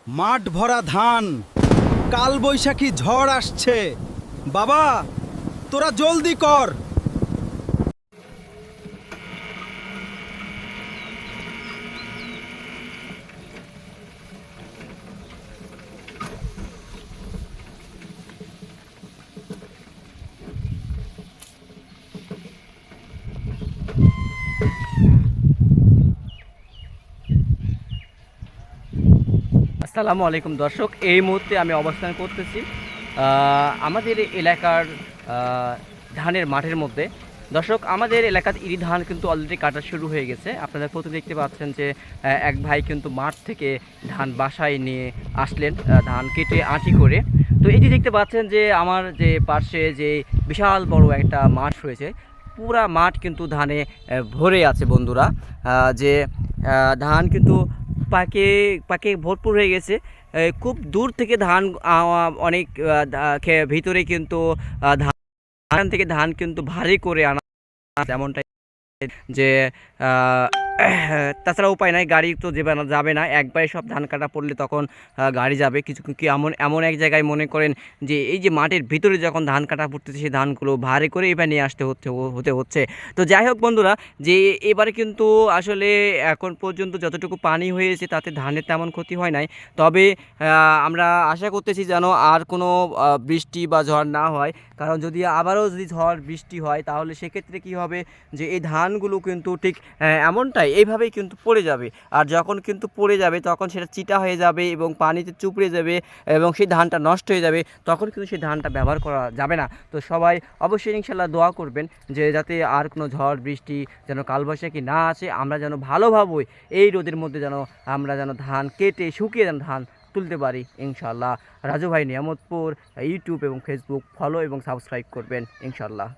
মাঠ ভরা ধান, কাল বৈশাখী ঝড় আসছে। বাবা, তোরা জলদি কর। আসসালামু আলাইকুম দর্শক, এই মুহূর্তে আমি অবস্থান করতেছি আমাদের এলাকার ধানের মাঠের মধ্যে। দর্শক, আমাদের এলাকার ইরি ধান কিন্তু অলরেডি কাটা শুরু হয়ে গেছে। আপনারা প্রথমে দেখতে পাচ্ছেন যে এক ভাই কিন্তু মাঠ থেকে ধান বাসায় নিয়ে আসলেন, ধান কেটে আঁটি করে। তো এটি দেখতে পাচ্ছেন যে আমার যে পাশে যে বিশাল বড় একটা মাঠ রয়েছে, পুরা মাঠ কিন্তু ধানে ভরে আছে বন্ধুরা। যে ধান কিন্তু পাকে পাকে ভরপুর হয়ে গেছে। খুব দূর থেকে ধান অনেক ভিতরে কিন্তু ধান থেকে ধান কিন্তু ভারী করে আনা তেমনটাই যে আহ, তাছাড়া উপায় নাই, গাড়ি তো যাবে না একবারে সব ধান কাটা পড়লে তখন গাড়ি যাবে কিছু কি এমন এমন এক জায়গায় মনে করেন যে এই যে মাঠের ভিতরে যখন ধান কাটা পড়তেছে সেই ধানগুলো ভারী করে এবার নিয়ে আসতে হতে হচ্ছে। তো যাই হোক বন্ধুরা, যে এবারে কিন্তু আসলে এখন পর্যন্ত যতটুকু পানি হয়েছে তাতে ধানের তেমন ক্ষতি হয় নাই। তবে আমরা আশা করতেছি যেন আর কোনো বৃষ্টি বা ঝড় না হয়, কারণ যদি ঝড় বৃষ্টি হয় তাহলে সেক্ষেত্রে কি হবে যে এই ধানগুলো কিন্তু ঠিক এমনটাই এইভাবেই কিন্তু পড়ে যাবে। আর যখন কিন্তু পড়ে যাবে তখন সেটা চিটা হয়ে যাবে এবং পানিতে চুপড়ে যাবে এবং সেই ধানটা নষ্ট হয়ে যাবে, তখন কিন্তু সেই ধানটা ব্যবহার করা যাবে না। তো সবাই অবশ্যই ইনশাল্লাহ দোয়া করবেন যে যাতে আর কোনো ঝড় বৃষ্টি যেন কালবৈশাখী না আসে, আমরা যেন ভালোভাবে এই রোদের মধ্যে যেন আমরা যেন ধান কেটে শুকিয়ে যেন ধান তুলতে পারি ইনশাল্লাহ। রাজু ভাই নিয়ামতপুর ইউটিউব এবং ফেসবুক ফলো এবং সাবস্ক্রাইব করবেন ইনশাল্লাহ।